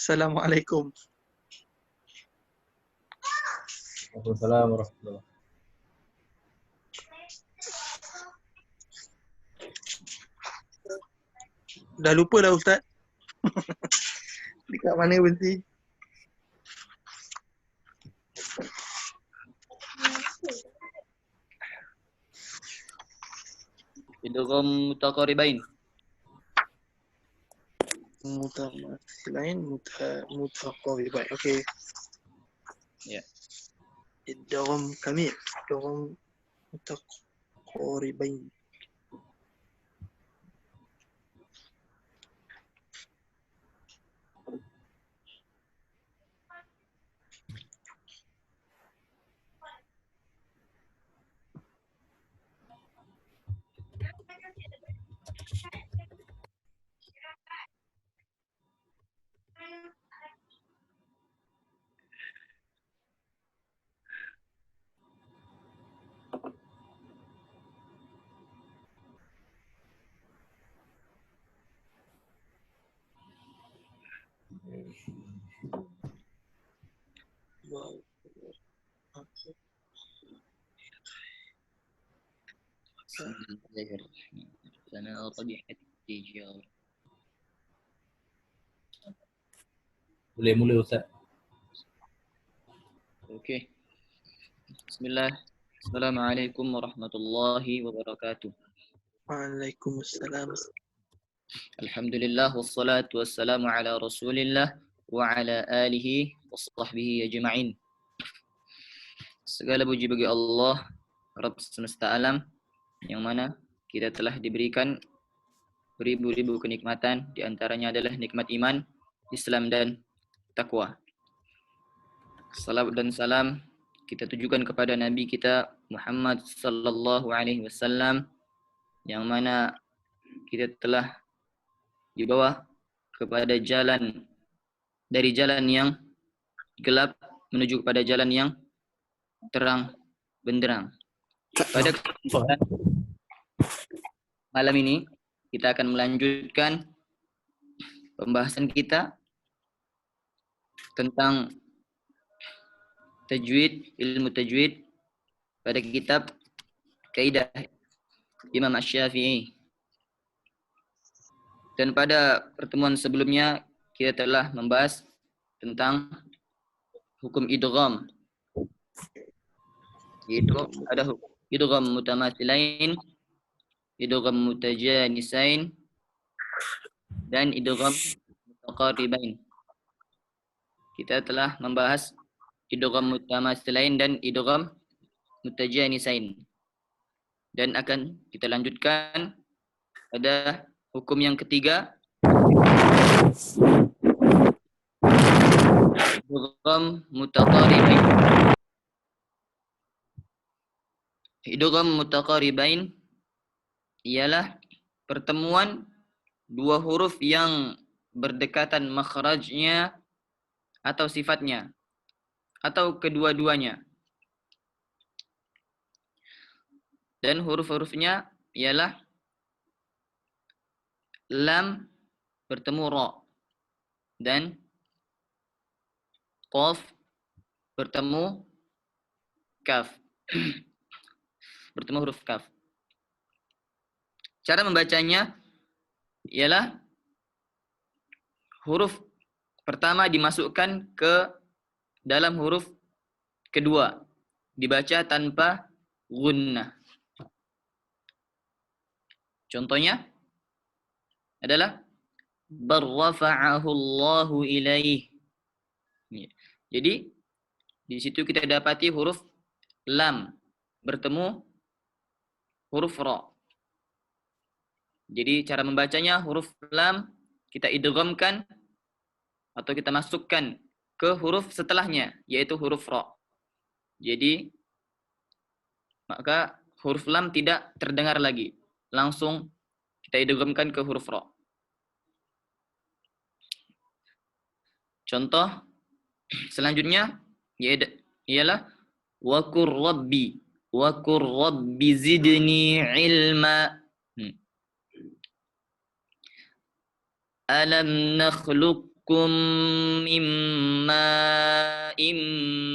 Assalamualaikum. Waalaikumsalam warahmatullahi. Dah lupa dah Ustaz. Dekat mana berhenti? Idgham mutaqaribain. Mutamatsilain, mutaqaribain. Okey. Ya. Idgham kamil. Idgham mutaqaribain. Wow. Sana tabihat tijar. Mulai Ustaz. Okey. Bismillah. Assalamualaikum warahmatullahi wabarakatuh. Waalaikumsalam. Alhamdulillah wassalatu wassalamu ala Rasulillah wa ala alihi wa sahbihi ajma'in. Segala puji bagi Allah, Rabb semesta alam, yang mana kita telah diberikan beribu-ribu kenikmatan, di antaranya adalah nikmat iman, Islam dan takwa. Salawat dan salam kita tujukan kepada Nabi kita Muhammad sallallahu alaihi wasallam, yang mana kita telah dibawa kepada jalan, dari jalan yang gelap menuju kepada jalan yang terang benderang. Pada kesempatan malam ini kita akan melanjutkan pembahasan kita tentang tajwid, ilmu tajwid pada kitab Kaidah Imam Asy-Syafi'i. Dan pada pertemuan sebelumnya kita telah membahas tentang hukum idgham. Yaitu ada idgham mutamatsilain, idgham mutajanisain, dan idgham mutaqaribain. Kita telah membahas idgham mutamatsilain dan idgham mutajanisain. Dan akan kita lanjutkan pada hukum yang ketiga, idgham mutaqaribain. Idgham mutaqaribain ialah pertemuan dua huruf yang berdekatan makhrajnya atau sifatnya, atau kedua-duanya. Dan huruf-hurufnya ialah lam bertemu ra, dan qaf bertemu kaf. Bertemu huruf kaf. Cara membacanya ialah huruf pertama dimasukkan ke dalam huruf kedua, dibaca tanpa gunnah. Contohnya adalah barrafa'ahu Allahu ilaih. Jadi di situ kita dapati huruf lam bertemu huruf ra. Jadi cara membacanya, huruf lam kita idghamkan atau kita masukkan ke huruf setelahnya, yaitu huruf ra. Jadi maka huruf lam tidak terdengar lagi, langsung kita idghamkan ke huruf ra. Contoh selanjutnya ialah wa qur rabbi zidni ilma. Alam nakhluqukum لكم من ماء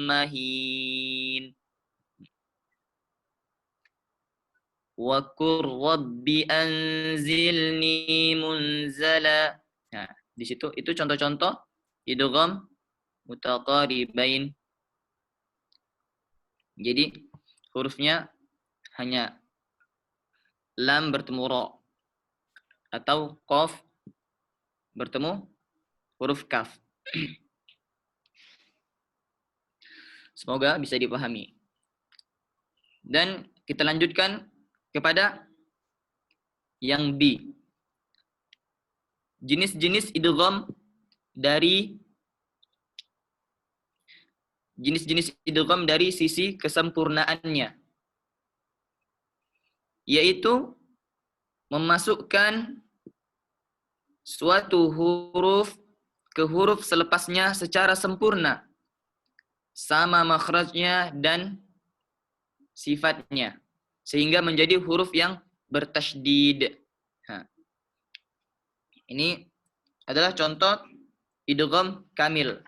مهين وقل رب أنزلني منزلا. Nah, di situ itu contoh-contoh idgham mutaqaribain. Jadi hurufnya hanya lam bertemu ro atau qaf bertemu huruf kaf. Semoga bisa dipahami. Dan kita lanjutkan kepada yang B. Jenis-jenis idgham dari sisi kesempurnaannya, yaitu memasukkan suatu huruf ke huruf selepasnya secara sempurna, sama makhrajnya dan sifatnya, sehingga menjadi huruf yang bertasydid. Ini adalah contoh idgham kamil.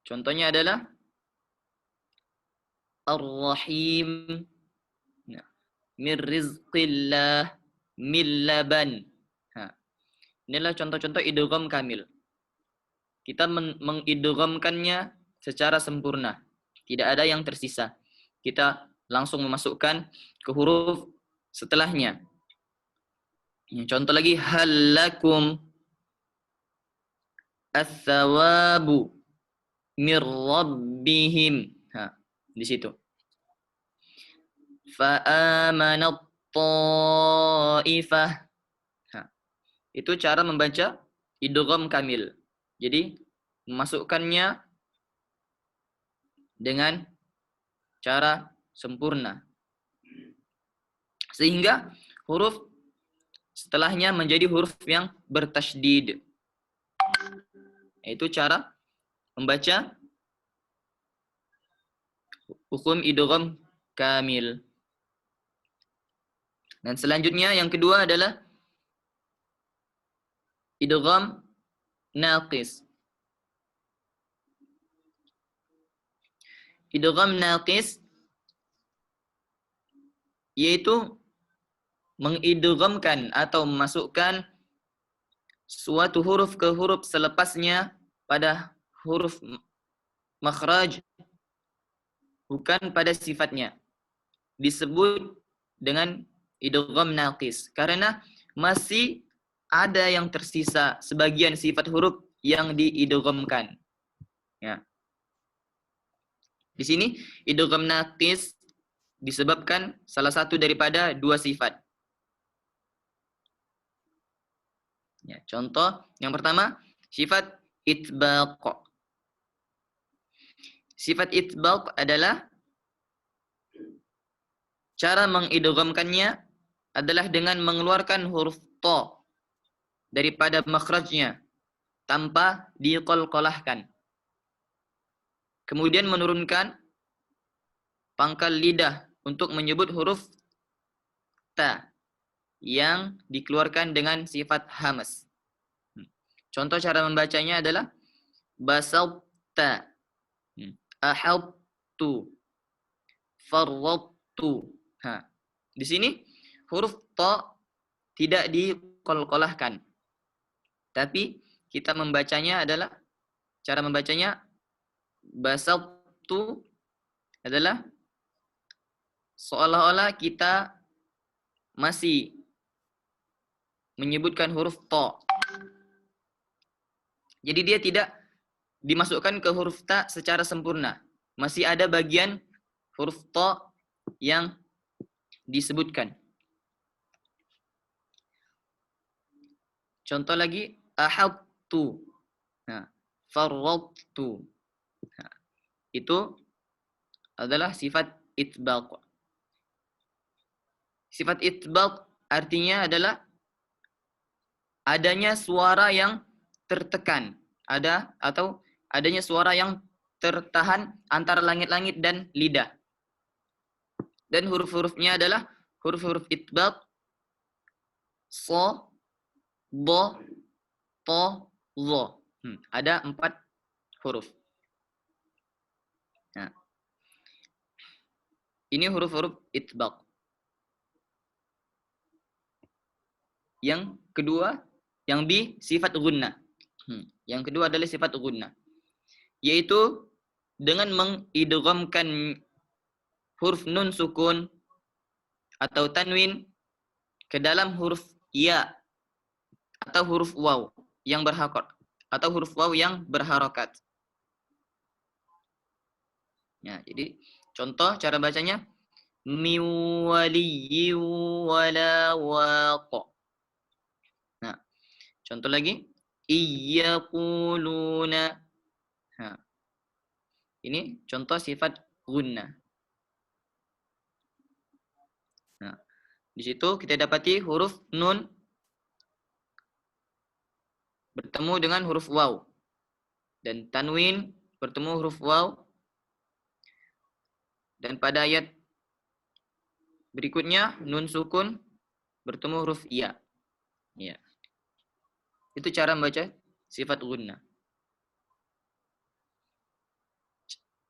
Contohnya adalah Ar-Rahim, min rizqillah, min laban. Inilah contoh-contoh idgham kamil. Kita mengidghamkannya secara sempurna. Tidak ada yang tersisa. Kita langsung memasukkan ke huruf setelahnya. Contoh lagi, halakum as-sawabu mir rabbihim. Di situ. Fa'amanat ta'ifah. Itu cara membaca idgham kamil. Jadi memasukkannya dengan cara sempurna, sehingga huruf setelahnya menjadi huruf yang bertasydid. Itu cara membaca hukum idgham kamil. Dan selanjutnya yang kedua adalah idgham naqis. Idgham naqis yaitu mengidghamkan atau memasukkan suatu huruf ke huruf selepasnya pada huruf makhraj, bukan pada sifatnya. Disebut dengan idgham naqis karena masih ada yang tersisa sebagian sifat huruf yang diidghamkan. Ya. Di sini idgham naqis disebabkan salah satu daripada dua sifat. Ya, contoh yang pertama, sifat itbaq. Sifat itbaq adalah cara mengidghamkannya adalah dengan mengeluarkan huruf ta daripada makhrajnya tanpa diqalqalahkan. Kemudian menurunkan pangkal lidah untuk menyebut huruf ta yang dikeluarkan dengan sifat hamas. Contoh cara membacanya adalah basabta, ahabtu, farradtu. Di sini huruf ta tidak diqalqalahkan. Tapi kita membacanya adalah cara membacanya basabtu adalah seolah-olah kita masih menyebutkan huruf ta. Jadi dia tidak dimasukkan ke huruf ta secara sempurna. Masih ada bagian huruf ta yang disebutkan. Contoh lagi, ahabtu, farradtu. Itu adalah sifat itbaq. Sifat itbaq artinya adalah adanya suara yang tertekan, atau adanya suara yang tertahan antara langit-langit dan lidah. Dan huruf-hurufnya adalah huruf-huruf itbaq, so, bo, to, lo. Ada 4 huruf. Nah, ini huruf-huruf itbaq. Yang kedua, yang B sifat gunnah. Yang kedua adalah sifat gunnah, yaitu dengan mengidghamkan huruf nun sukun atau tanwin ke dalam huruf ya atau huruf waw yang berharokat Ya, jadi contoh cara bacanya miwaliyyi wala waqa. Nah, contoh lagi iyyaquluna. Nah, ini contoh sifat gunnah. Nah, di situ kita dapati huruf nun bertemu dengan huruf waw dan tanwin bertemu huruf waw, dan pada ayat berikutnya nun sukun bertemu huruf ya. Ya. Itu cara membaca sifat gunnah.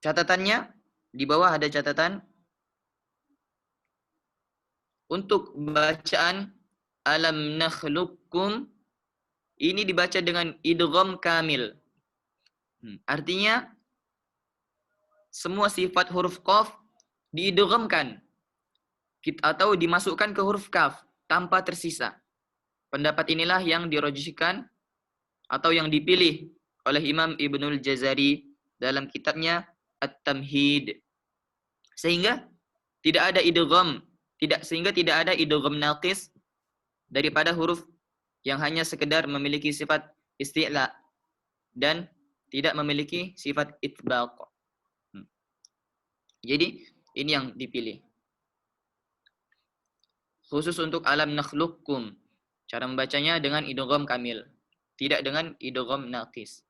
Catatannya di bawah ada catatan untuk bacaan alam nakhluqukum ini dibaca dengan idgham kamil. Artinya semua sifat huruf qaf diidghamkan atau dimasukkan ke huruf kaf tanpa tersisa. Pendapat inilah yang dirojihkan atau yang dipilih oleh Imam Ibnul Jazari dalam kitabnya At-Tamhid. Sehingga tidak ada idgham, tidak ada idgham naqis daripada huruf yang hanya sekedar memiliki sifat isti'la dan tidak memiliki sifat itbaq. Jadi ini yang dipilih. Khusus untuk alam nakhluqukum, cara membacanya dengan idgham kamil, tidak dengan idgham naqis.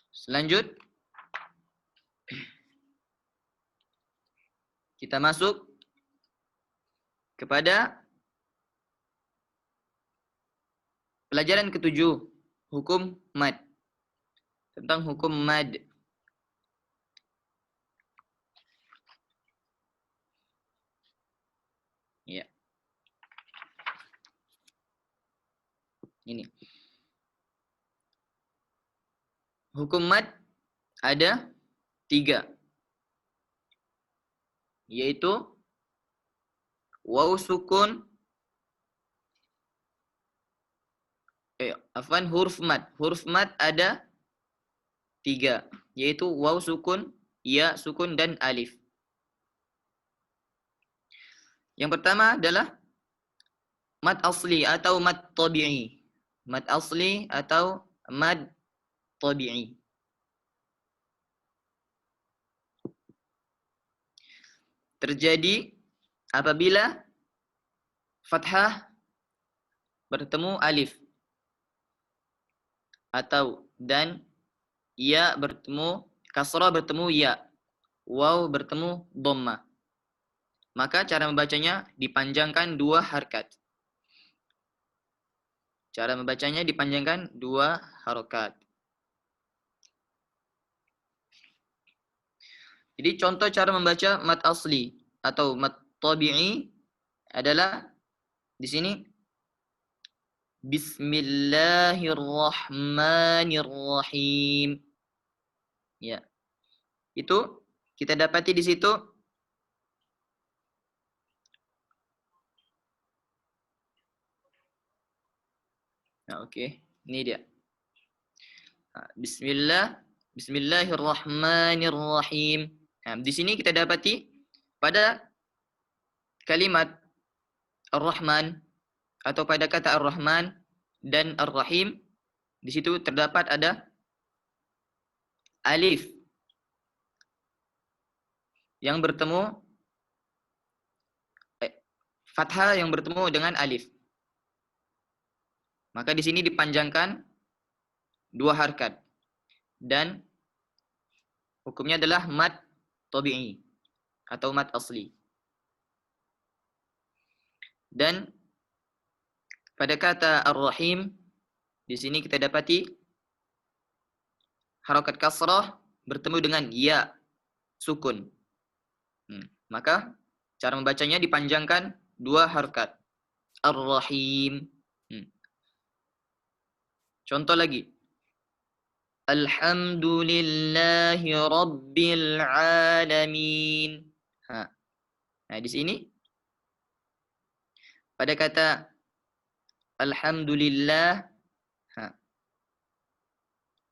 Selanjut kita masuk kepada pelajaran ke-7, hukum mad. Tentang hukum mad. Ya. Ini. Hukum mad ada 3. Yaitu waw sukun, huruf mad. Huruf mad ada 3, yaitu waw sukun, ya sukun, dan alif. Yang pertama adalah mad asli atau mad tabi'i. Mad asli atau mad tabi'i. Terjadi apabila fathah bertemu alif atau dan ya bertemu kasrah bertemu ya, waw bertemu dhamma. Maka cara membacanya dipanjangkan 2 harkat. Cara membacanya dipanjangkan 2 harokat. Jadi contoh cara membaca mad asli atau mad tabi'i adalah di sini Bismillahirrahmanirrahim. Ya. Itu kita dapati di situ nah, oke. Ini dia. Bismillahirrahmanirrahim. Nah, di sini kita dapati pada kalimat Ar-Rahman atau pada kata Ar-Rahman dan Ar-Rahim, di situ terdapat ada alif yang bertemu fathah yang bertemu dengan alif. Maka di sini dipanjangkan 2 harkat dan hukumnya adalah mad tabi'i atau mad asli. Dan pada kata Ar-Rahim, di sini kita dapati harokat kasrah bertemu dengan ya sukun. Maka cara membacanya dipanjangkan 2 harokat. Ar-Rahim. Contoh lagi. Alhamdulillahi Rabbil Alamin. Nah, di sini pada kata Alhamdulillah,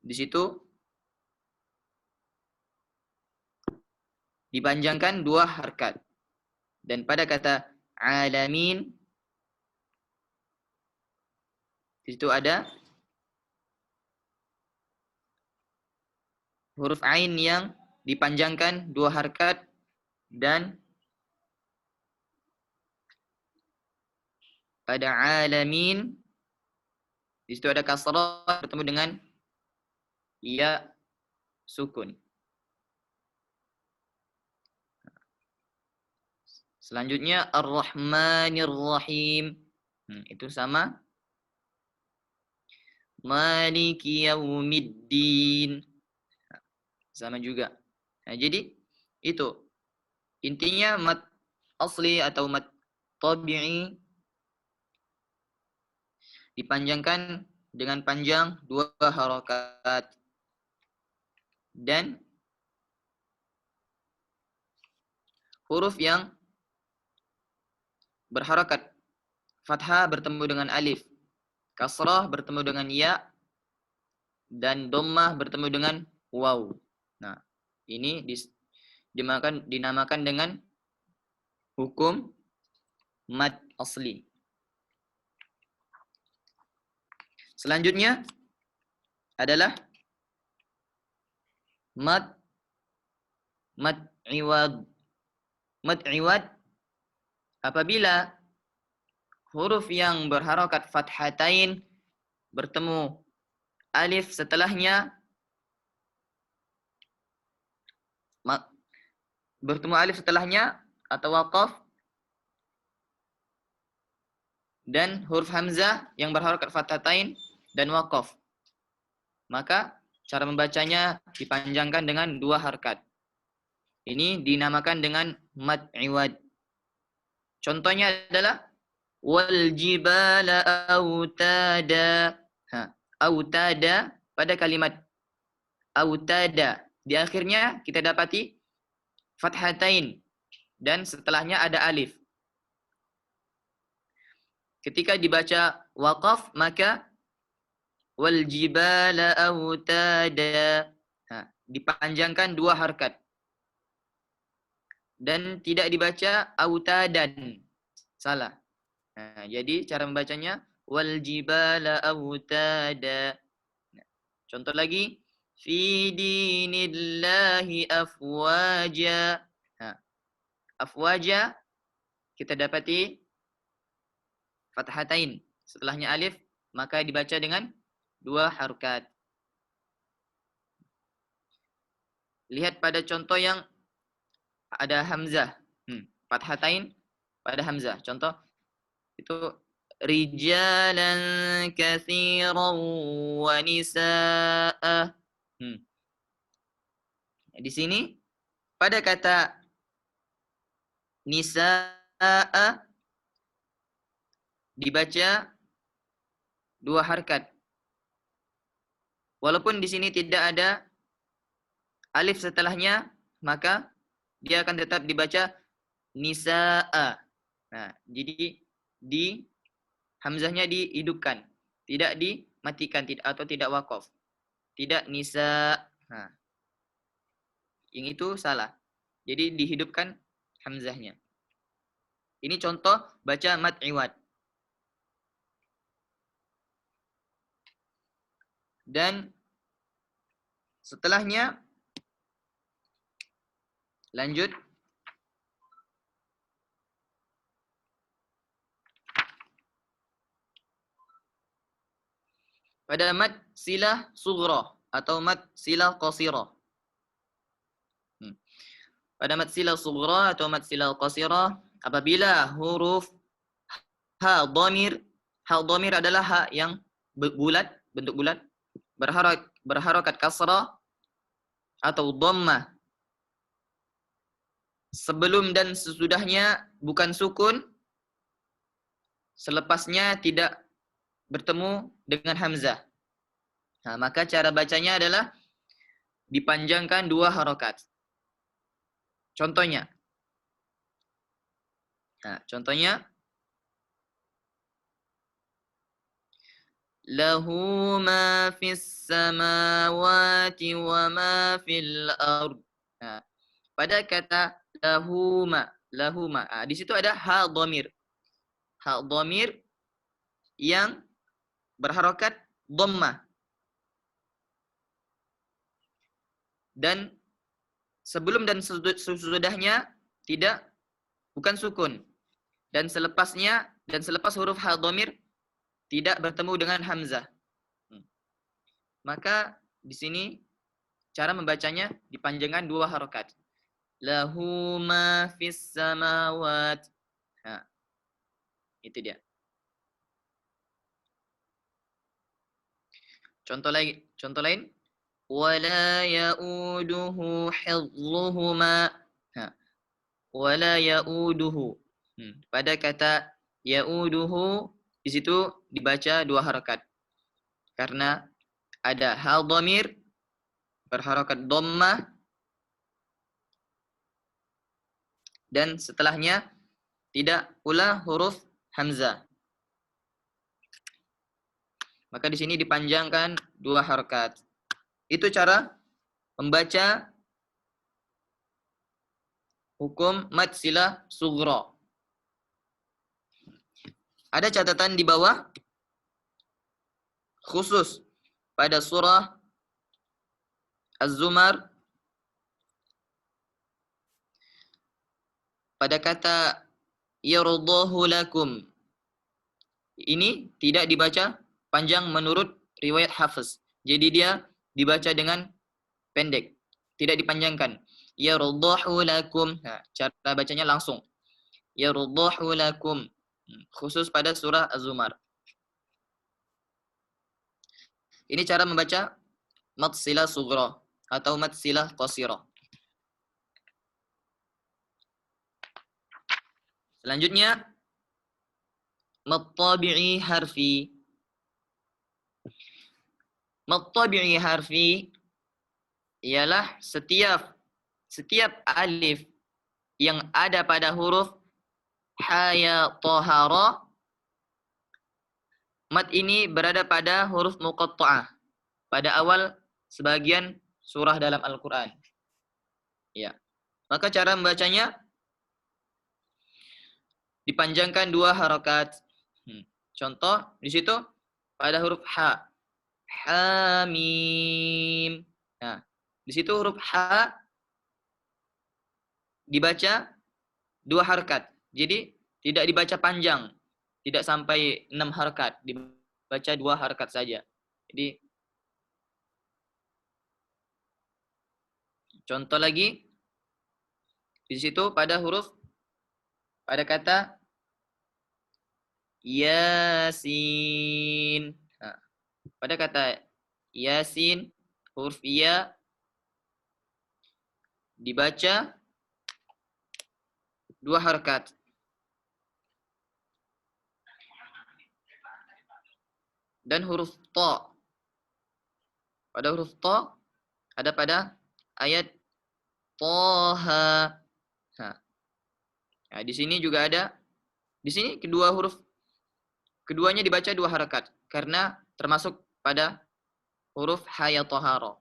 di situ dipanjangkan 2 harkat. Dan pada kata Alamin, di situ ada huruf ain yang dipanjangkan 2 harkat dan pada alamin di situ ada kasrah bertemu dengan ya sukun. Selanjutnya Ar-Rahmanir Rahim. Itu sama. Maliki Yaumiddin. Sama juga. Nah, jadi itu intinya mad asli atau mad tabi'i dipanjangkan dengan panjang 2 harokat. Dan huruf yang berharokat fathah bertemu dengan alif, kasrah bertemu dengan ya, dan dhammah bertemu dengan waw. Nah, ini dinamakan dengan hukum mad asli. Selanjutnya adalah mad iwad. Mad iwad apabila huruf yang berharokat fathatain bertemu alif setelahnya, atau waqaf, dan huruf hamzah yang berharokat fathatain dan waqaf, maka cara membacanya dipanjangkan dengan 2 harkat. Ini dinamakan dengan mad iwad. Contohnya adalah wal jibala autada. Autada pada kalimat autada di akhirnya kita dapati fathatain dan setelahnya ada alif. Ketika dibaca waqaf maka wal jibala autada dipanjangkan 2 harkat. Dan tidak dibaca autadan. Salah. Nah, jadi cara membacanya wal jibala autada. Contoh lagi fi dinillahi afwaja. Afwaja kita dapati fathatain. Setelahnya alif maka dibaca dengan 2 harokat. Lihat pada contoh yang ada hamzah. Fathatain pada hamzah. Contoh itu rijalan katsiran wa nisaa. Di sini pada kata nisaa dibaca 2 harkat. Walaupun di sini tidak ada alif setelahnya, maka dia akan tetap dibaca nisaa. Nah, jadi di hamzahnya dihidupkan, tidak dimatikan atau tidak waqaf. Tidak nisa. Nah, yang itu salah. Jadi dihidupkan hamzahnya. Ini contoh baca mad iwad. Dan setelahnya lanjut pada mad silah sughra atau mad silah qasirah. Pada mad silah sughra atau mad silah qasirah apabila huruf ha dhamir Ha dhamir adalah ha yang bulat, bentuk bulat, berharokat kasrah atau dhammah. Sebelum dan sesudahnya bukan sukun, selepasnya tidak bertemu dengan hamzah. Nah, maka cara bacanya adalah dipanjangkan 2 harokat. Contohnya. Nah, contohnya lahu ma fis samawati wa ma fil ard. Nah, pada kata lahuma, di situ ada ha dhamir. Ha dhamir yang berharokat dhammah. Dan sebelum dan sesudahnya bukan sukun. Dan selepasnya dan selepas huruf ha dhamir tidak bertemu dengan hamzah. Maka di sini cara membacanya dipanjangkan 2 harokat. Lahu ma fis samawat. Nah, itu dia. Contoh lain. Wala ya'uduhu hifdhuhuma. Nah, wala ya'uduhu. Pada kata ya'uduhu di situ dibaca 2 harokat. Karena ada hal dhamir berharokat dhammah dan setelahnya tidak pula huruf hamzah. Maka di sini dipanjangkan 2 harokat. Itu cara membaca hukum mad silah sughra. Ada catatan di bawah khusus pada surah Az-Zumar pada kata yardahu lakum. Ini tidak dibaca panjang menurut riwayat Hafiz. Jadi dia dibaca dengan pendek, tidak dipanjangkan. Yardahu lakum. Nah, cara bacanya langsung. Yardahu lakum. Khusus pada surah Az-Zumar. Ini cara membaca mad silah sughra atau mad silah qasira. Selanjutnya mad tabi'i harfi. Mad tabi'i harfi ialah setiap alif yang ada pada huruf ha ya tahara, mad ini berada pada huruf muqatta'ah pada awal sebagian surah dalam Al-Qur'an. Ya. Maka cara membacanya dipanjangkan 2 harokat. Contoh di situ pada huruf ha. Ha mim. Nah, di situ huruf ha dibaca 2 harokat. Jadi tidak dibaca panjang, tidak sampai 6 harokat, dibaca 2 harokat saja. Jadi contoh lagi di situ pada kata Yasin. Nah, pada kata Yasin huruf ya dibaca 2 harokat. Dan huruf ta. Pada huruf ta ada pada ayat Taha. Nah, di sini juga ada. Di sini keduanya dibaca 2 harokat karena termasuk pada huruf ha ya tahara.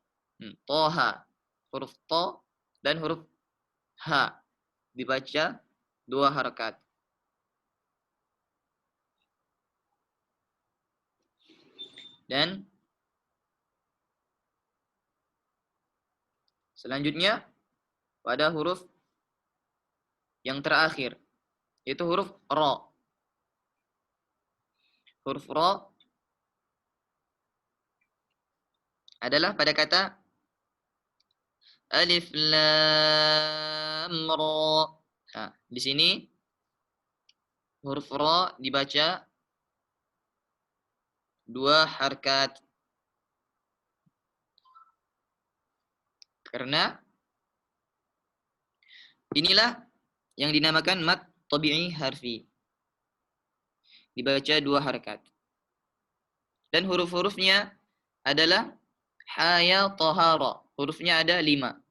Taha, huruf ta dan huruf ha dibaca 2 harokat. Dan selanjutnya pada huruf yang terakhir, yaitu huruf ra. Huruf ra adalah pada kata alif lam ra. Nah, di sini huruf ra dibaca 2 harkat. Karena inilah yang dinamakan mad tabi'i harfi. Dibaca 2 harkat. Dan huruf-hurufnya adalah haya tahara. Hurufnya ada 5.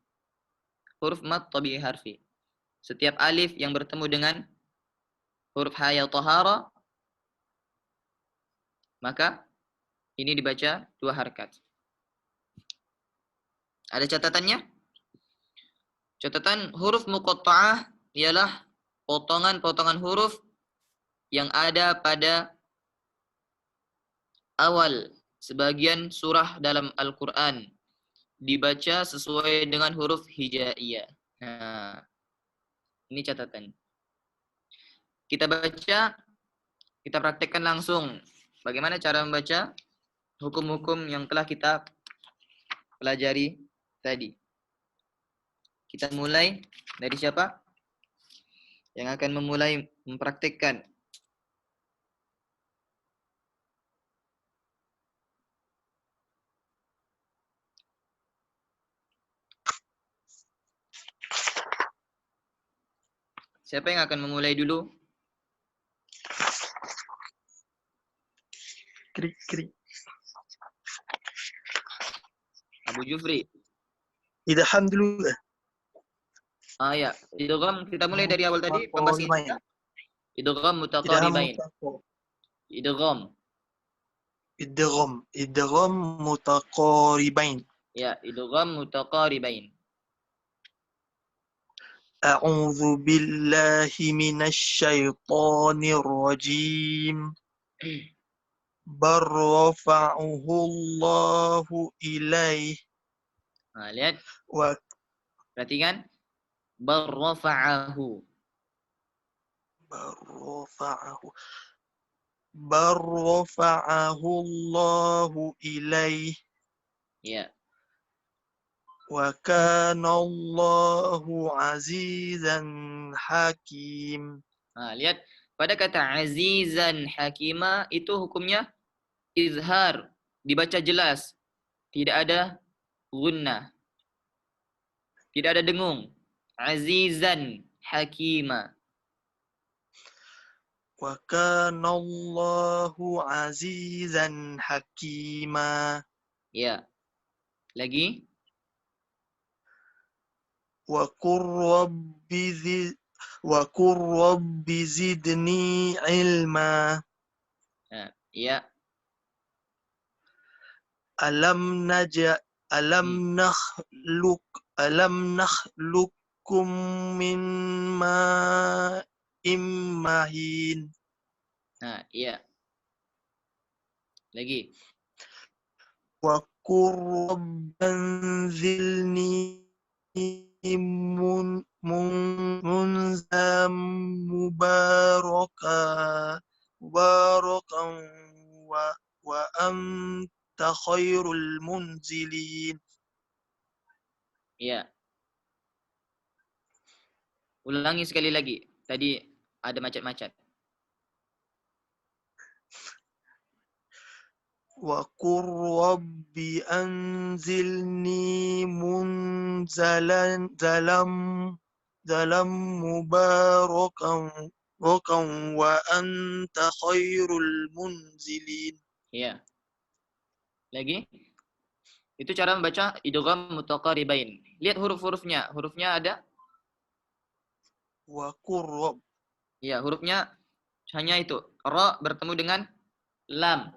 Huruf mad tabi'i harfi. Setiap alif yang bertemu dengan huruf haya tahara, maka ini dibaca 2 harkat. Ada catatannya? Catatan huruf muqatta'ah ialah potongan-potongan huruf yang ada pada awal sebagian surah dalam Al-Quran. Dibaca sesuai dengan huruf hijaiyah. Nah, ini catatan. Kita baca, kita praktekkan langsung. Bagaimana cara membaca hukum-hukum yang telah kita pelajari tadi. Kita mulai dari siapa? Yang akan memulai mempraktekkan. Siapa yang akan memulai dulu? Krik. Abu Jufri. Idham dulu. Ya. Idgham, kita mulai dari awal tadi pembahasan kita. Idgham mutaqaribain. Idgham. Idgham mutaqaribain. Ya, idgham mutaqaribain. A'udzu billahi minasy syaithanir rajim. Barrafa'uhu Allahu ilaih. Nah, lihat. Wa Perhatikan. Barrafa'ahu. Barrafa'ahu Allahu ilaih. Ya. Wa kana Allahu azizan hakim. Nah, lihat. Pada kata azizan hakima itu hukumnya izhar. Dibaca jelas. Tidak ada gunnah. Tidak ada dengung. Azizan hakima. Wa kana Allahu azizan hakima. Ya. Lagi. Wa qur rabbi zidni ilma. Nah, ya. Alam nakhluqukum min ma'in mahin. Nah, iya. Lagi. Wa qur rabbanzilni munzam mubarakan wa anta khairul munzilin. Iya. Ulangi sekali lagi. Tadi ada macet-macet. Wa qur rabbi anzilni munzalan zalam mubarakan wa anta khairul munzilin. Iya. Lagi. Itu cara membaca idgham mutaqaribain. Lihat huruf-hurufnya. Hurufnya ada? Wa qur. Iya, hurufnya hanya itu. Ra bertemu dengan lam.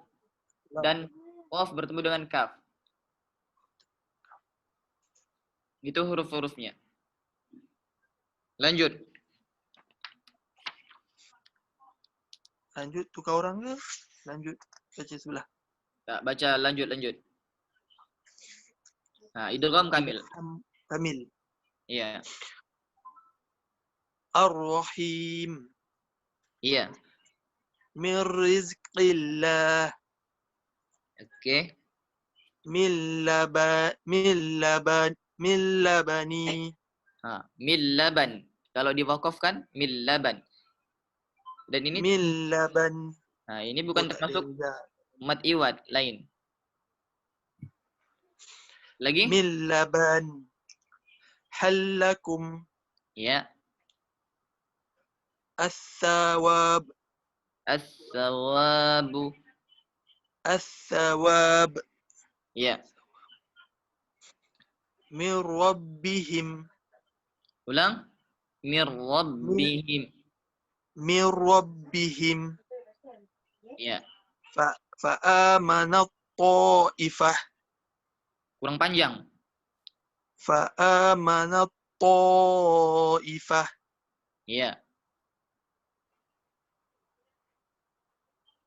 Dan qaf bertemu dengan kaf. Itu huruf-hurufnya. Lanjut. Lanjut tukar orangnya. Lanjut baca sebelah. Tak, baca lanjut. Nah, idgham kamil. Kamil. Iya. Ar-Rahim. Iya. Min rizqillah. Oke. Min labani. Mil laban. Kalau diwakafkan mil laban. Dan ini min laban. Nah, ini bukan termasuk Mad iwad lain. Lagi? من لبن هل لكم Ya. الثواب As-sawabu. الثواب Ya. من ربهم Ulang. Mir rabbihim. من ربهم Ya. فآمنت طائفة Kurang panjang. فآمنت طائفة Ya.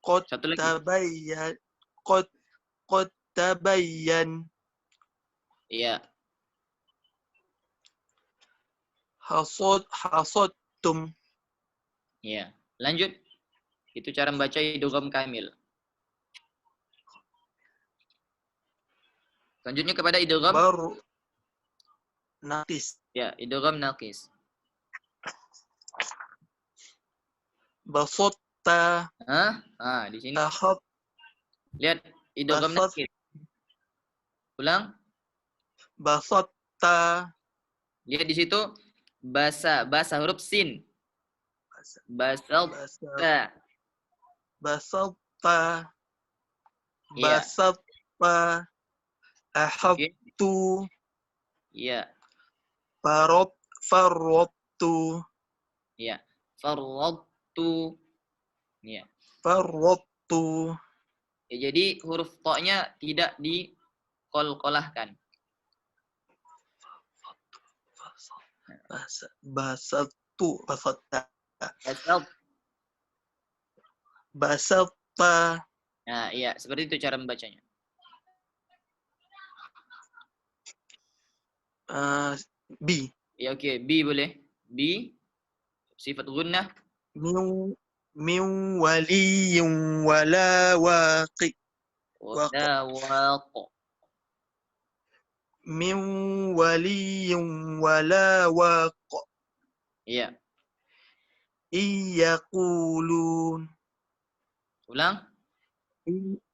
قد Satu lagi. تبين قد تبين Ya. حصدتم Ya. Lanjut. Itu cara membaca idgham kamil. Selanjutnya kepada idgham. بر ناقص Ya, idgham naqis. بسطت Hah? Ah, di sini أخذ lihat idgham Basat. naqis. Ulang. بسطت Lihat di situ basa huruf sin. Basal ta. بسطت Iya. بسطت أخذت Iya. فرطت Iya. Farradtu. Iya. فرطت Ya, jadi huruf to-nya tidak dikolkolahkan. بسطت بسطت Basal. بسطت Nah, iya, seperti itu cara membacanya. بي Ya, oke, bi boleh. Bi sifat gunnah. من ولي ولا واقع Wala waqo. من ولي ولا واقع Iya. إن يقولون Ulang.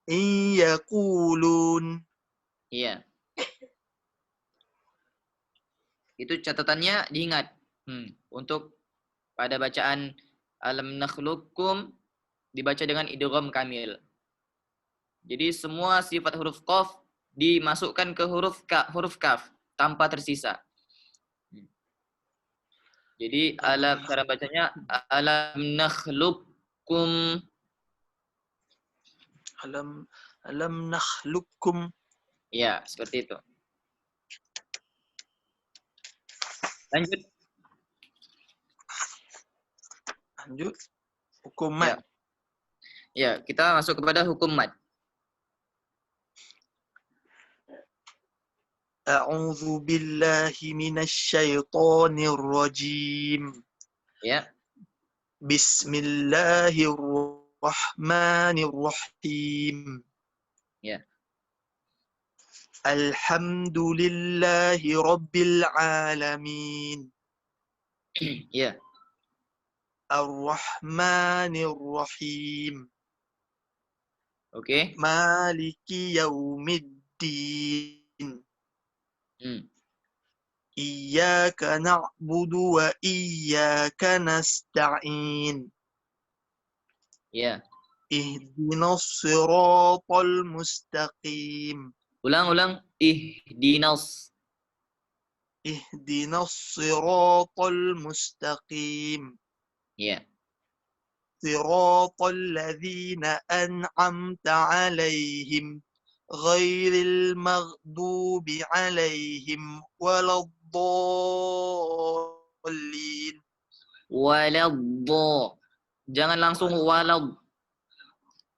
إن يقولون Iya. Itu catatannya diingat. Untuk pada bacaan alam nakhluqukum dibaca dengan idgham kamil. Jadi semua sifat huruf qaf dimasukkan ke huruf kaf tanpa tersisa. Jadi alam cara bacanya alam nakhluqukum. ألم نخلقكم Ya, seperti itu. Lanjut. lanjut hukum mat. Ya, kita masuk kepada hukum mad. أعوذ بالله من الشيطان الرجيم Ya. بسم الله الرحمن الرحيم Ya. الحمد لله رب العالمين Ya. الرحمن الرحيم Oke. مالك يوم الدين إياك نعبد وإياك نستعين Ya. اهدنا الصراط المستقيم Ulang. Ihdinas. اهدنا الصراط المستقيم Ya. صراط الذين أنعمت عليهم غير المغضوب عليهم ولا الضالين Waladdo. Jangan langsung walad.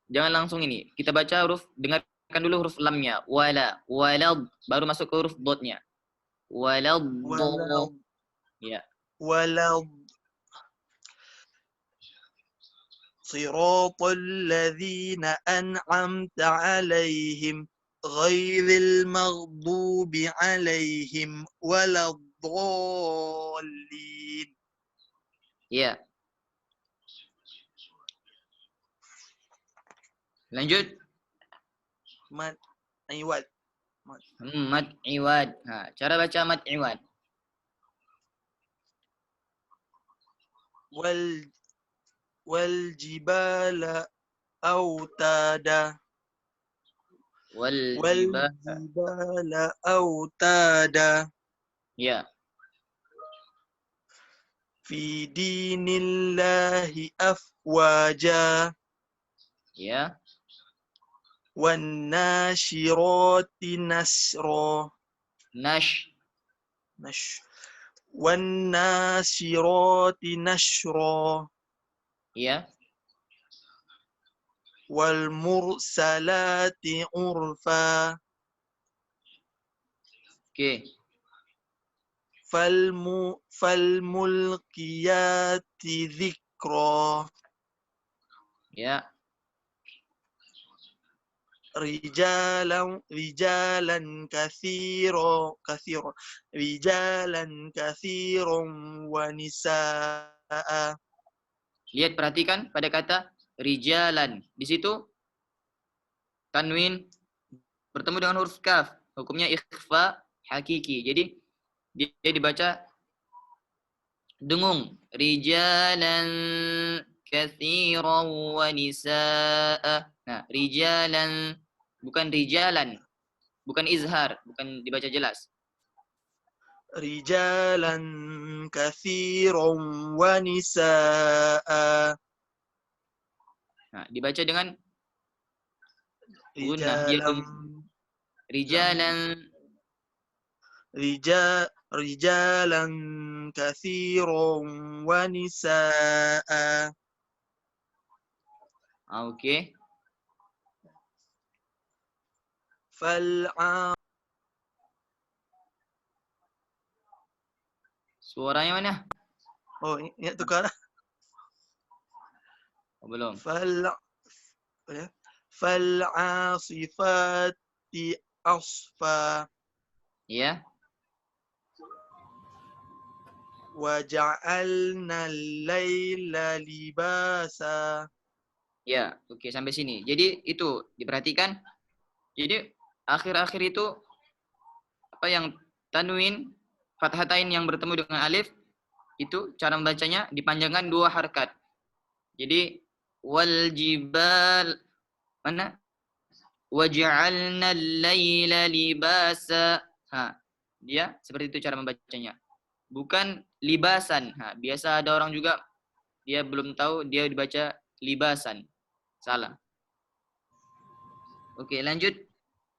Jangan langsung ini. Kita baca huruf, dengarkan dulu huruf lamnya. Walad. Baru masuk ke huruf dotnya. Waladdo. Ya. ولا صراط الذين أنعمت عليهم غير المغضوب عليهم ولا الضالين. Ya. Lanjut. Mad iwad. Mad iwad. Cara baca mad iwad. Wal jibala autada. Wal Wal jibal. jibala autada. Ya. Fi dinillahi afwaja. Ya. Wan nashirati nasra. Nash. Wan nashirati nashra. Ya. Wal mursalati urfa. Okey. Falmulqiyati dzikra. Ya. Rijalan katsira. Rijalan katsiran wa nisaa. Lihat, perhatikan pada kata rijalan. Di situ tanwin bertemu dengan huruf kaf. Hukumnya ikhfa hakiki. Jadi dia dibaca dengung. Rijalan katsiran wa nisaa. Nah, rijalan bukan rijalan. Bukan izhar, bukan dibaca jelas. Rijalan katsiran wa nisaa. Nah, dibaca dengan gunnah. Dia rijalan. Rijalan katsiran wa nisaa. Okey. Suaranya mana? Oh, ingat tukar lah. Oh, belum. Fal'asifati asfa. Ya. Waja'alna al-laila libasa. Ya, oke, sampai sini. Jadi itu diperhatikan. Jadi akhir-akhir itu apa yang tanwin fathatain yang bertemu dengan alif itu cara membacanya dipanjangkan 2 harakat. Jadi wal jibal mana? Waja'alna al-laila libasa. Dia seperti itu cara membacanya. Bukan libasan. Biasa ada orang juga dia belum tahu dia dibaca libasan. Salah. Oke, lanjut.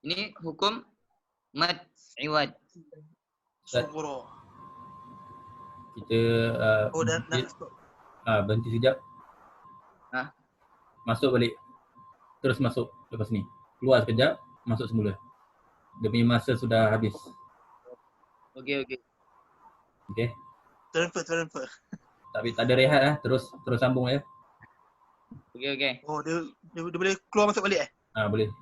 Ini hukum mad iwad. Sughra. Kita berhenti sekejap. Masuk balik. Terus masuk lepas ni. Keluar sekejap, masuk semula. Dia punya masa sudah habis. Okey. Okey. Transfer. Tapi tak ada rehat terus sambung ya. Okey. Oh, dia boleh keluar masuk balik Boleh.